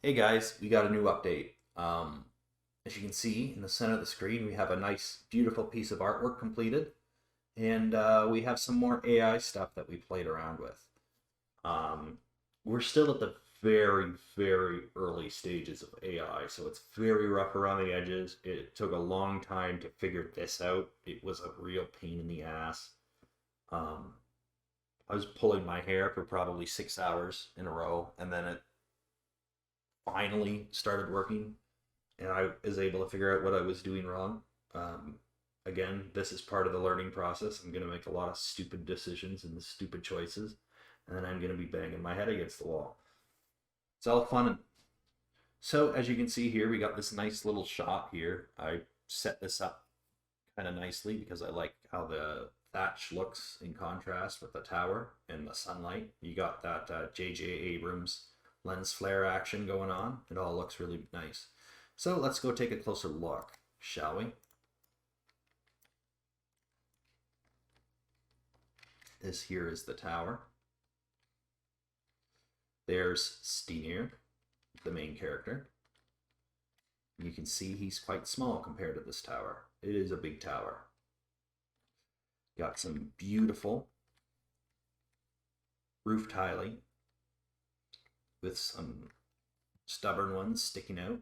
Hey guys, we got a new update. As you can see in the center of the screen, we have a nice, beautiful piece of artwork completed, and we have some more AI stuff that we played around with. Um, we're still at the very, very early stages of AI, so it's very rough around the edges. It took a long time to figure this out. It was a real pain in the ass. Um, I was pulling my hair for probably 6 hours in a row, and then it finally started working and I was able to figure out what I was doing wrong. Um, Again, this is part of the learning process. I'm going to make a lot of stupid decisions and stupid choices, and then I'm going to be banging my head against the wall. It's all fun. So, as you can see here, we got this nice little shot here. I set this up kind of nicely because I like how the thatch looks in contrast with the tower and the sunlight. You got that J.J. Abrams lens flare action going on. It all looks really nice. So let's go take a closer look, shall we? This here is the tower. There's Steenir, the main character. You can see he's quite small compared to this tower. It is a big tower. Got some beautiful roof tiling with some stubborn ones sticking out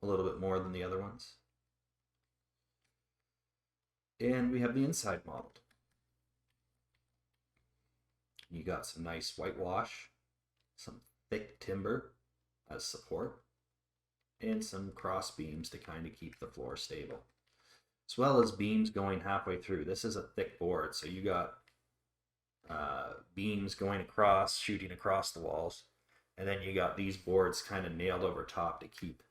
a little bit more than the other ones. And we have the inside modeled. You got some nice whitewash, some thick timber as support, and some cross beams to kind of keep the floor stable, as well as beams going halfway through. This is a thick board, so you got beams going across, shooting across the walls, and then you got these boards kind of nailed over top to keep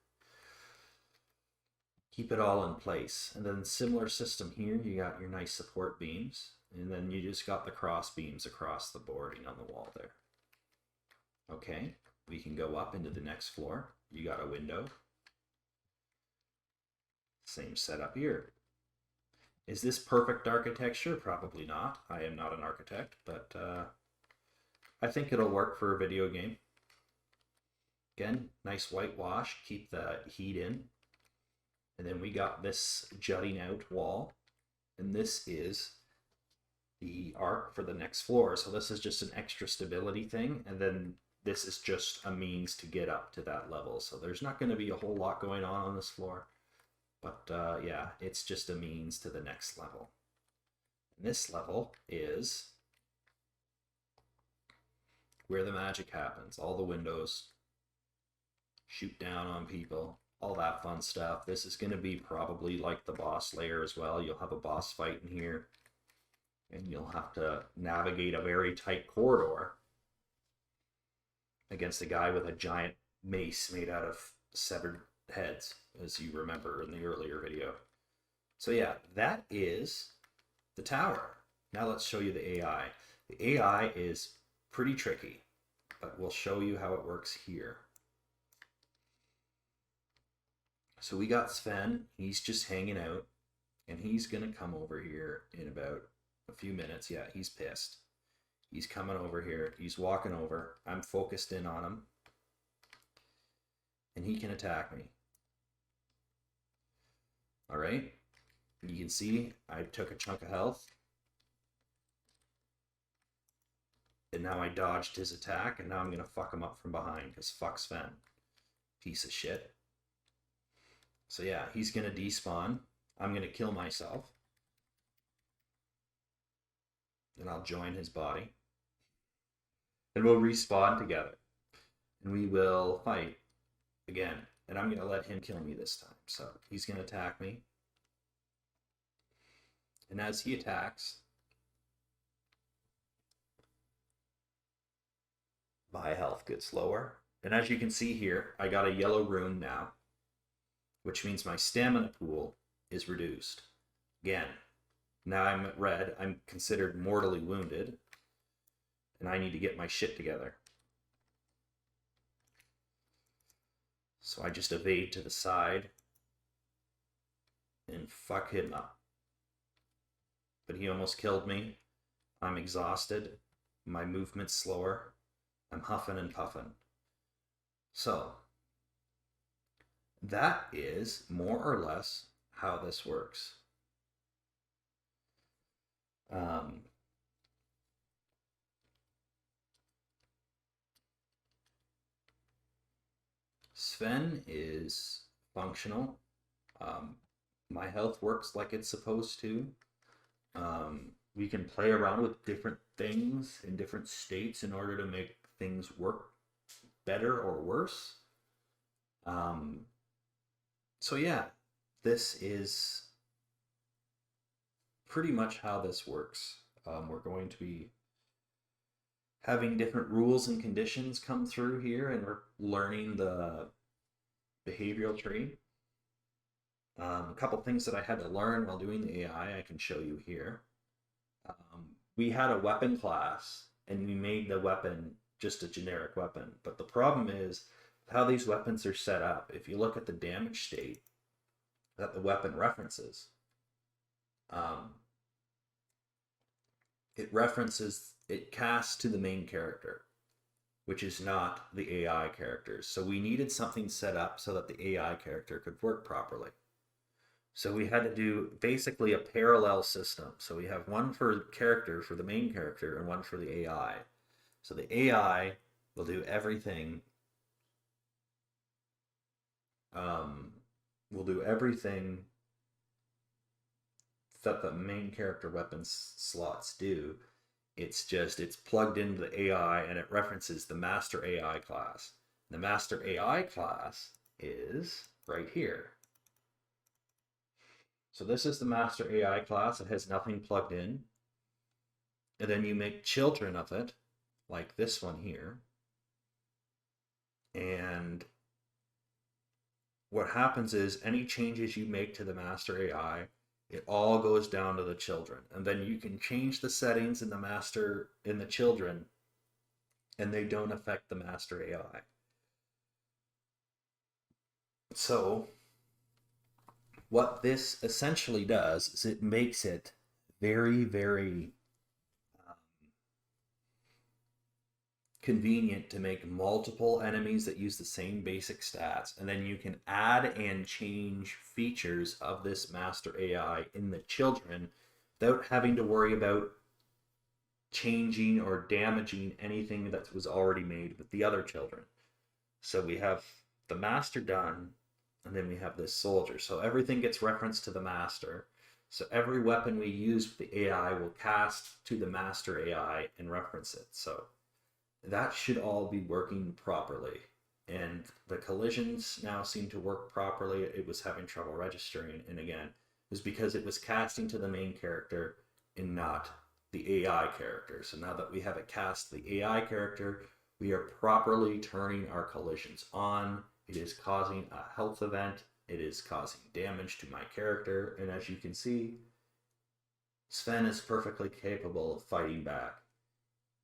it all in place. And then similar system here, you got your nice support beams, and then you just got the cross beams across the boarding on the wall there. Okay, we can go up into the next floor. You got a window. Same setup here. Is this perfect architecture? Probably not. I am not an architect, but I think it'll work for a video game. Again, nice whitewash, keep the heat in. And then we got this jutting out wall, and this is the arc for the next floor. So this is just an extra stability thing, and then this is just a means to get up to that level. So there's not going to be a whole lot going on this floor. But yeah, it's just a means to the next level. And this level is where the magic happens. All the windows shoot down on people, all that fun stuff. This is going to be probably like the boss layer as well. You'll have a boss fight in here, and you'll have to navigate a very tight corridor against a guy with a giant mace made out of severed heads, as you remember in the earlier video. So yeah, that is the tower. Now let's show you the AI. The AI is pretty tricky, but we'll show you how it works here. So we got Sven, he's just hanging out, and he's gonna come over here in about a few minutes. Yeah, he's pissed. He's coming over here, he's walking over, I'm focused in on him, and he can attack me. All right, you can see I took a chunk of health, and now I dodged his attack, and now I'm gonna fuck him up from behind, because fuck Sven. Piece of shit. So yeah, he's gonna despawn. I'm gonna kill myself. And I'll join his body. And we'll respawn together. And we will fight again. And I'm gonna let him kill me this time. So he's gonna attack me. And as he attacks, my health gets lower. And as you can see here, I got a yellow rune now, which means my stamina pool is reduced. Again, now I'm at red. I'm considered mortally wounded, and I need to get my shit together. So I just evade to the side and fuck him up. But he almost killed me. I'm exhausted. My movement's slower. I'm huffing and puffing. So that is more or less how this works. Um, Sven is functional. Um, my health works like it's supposed to. We can play around with different things in different states in order to make things work better or worse. Um, so yeah, this is pretty much how this works. We're going to be having different rules and conditions come through here, and we're learning the behavioral tree. A couple things that I had to learn while doing the AI I can show you here. We had a weapon class, and we made the weapon just a generic weapon. But the problem is how these weapons are set up. If you look at the damage state that the weapon references, um, it casts to the main character, which is not the AI characters. So we needed something set up so that the AI character could work properly. So we had to do basically a parallel system. So we have one for character, for the main character, and one for the AI. So the AI will do everything. Will do everything that the main character weapons slots do. It's plugged into the AI, and it references the master AI class. The master AI class is right here. So this is the master AI class. It has nothing plugged in. And then you make children of it, like this one here. And what happens is any changes you make to the master AI, it all goes down to the children. And then you can change the settings in the children, and they don't affect the master AI. So what this essentially does is it makes it very, very convenient to make multiple enemies that use the same basic stats, and then you can add and change features of this master AI in the children without having to worry about changing or damaging anything that was already made with the other children. So we have the master done, and then we have this soldier. So everything gets referenced to the master. So every weapon we use with the AI will cast to the master AI and reference it. So that should all be working properly. And the collisions now seem to work properly. It was having trouble registering, and again, it was because it was casting to the main character and not the AI character. So now that we have it cast to the AI character, we are properly turning our collisions on. It is causing a health event. It is causing damage to my character. And as you can see, Sven is perfectly capable of fighting back.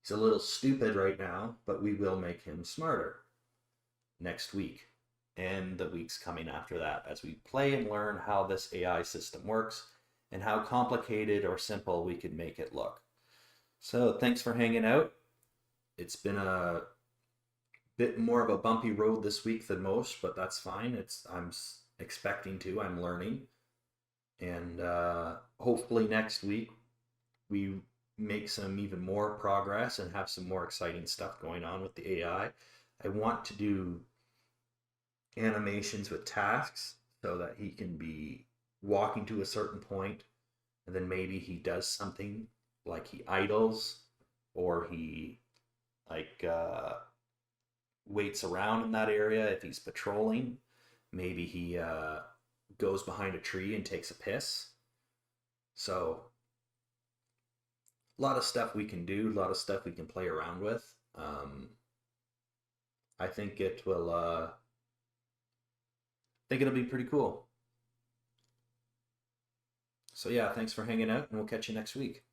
He's a little stupid right now, but we will make him smarter next week and the weeks coming after that as we play and learn how this AI system works and how complicated or simple we can make it look. So thanks for hanging out. It's been a bit more of a bumpy road this week than most, but that's fine. I'm expecting to. I'm learning. And hopefully next week we make some even more progress and have some more exciting stuff going on with the AI. I want to do animations with tasks so that he can be walking to a certain point and then maybe he does something like he idles or he like waits around in that area if he's patrolling. Maybe he goes behind a tree and takes a piss. So a lot of stuff we can do, a lot of stuff we can play around with. I think it will. I think it'll be pretty cool. So yeah, thanks for hanging out, and we'll catch you next week.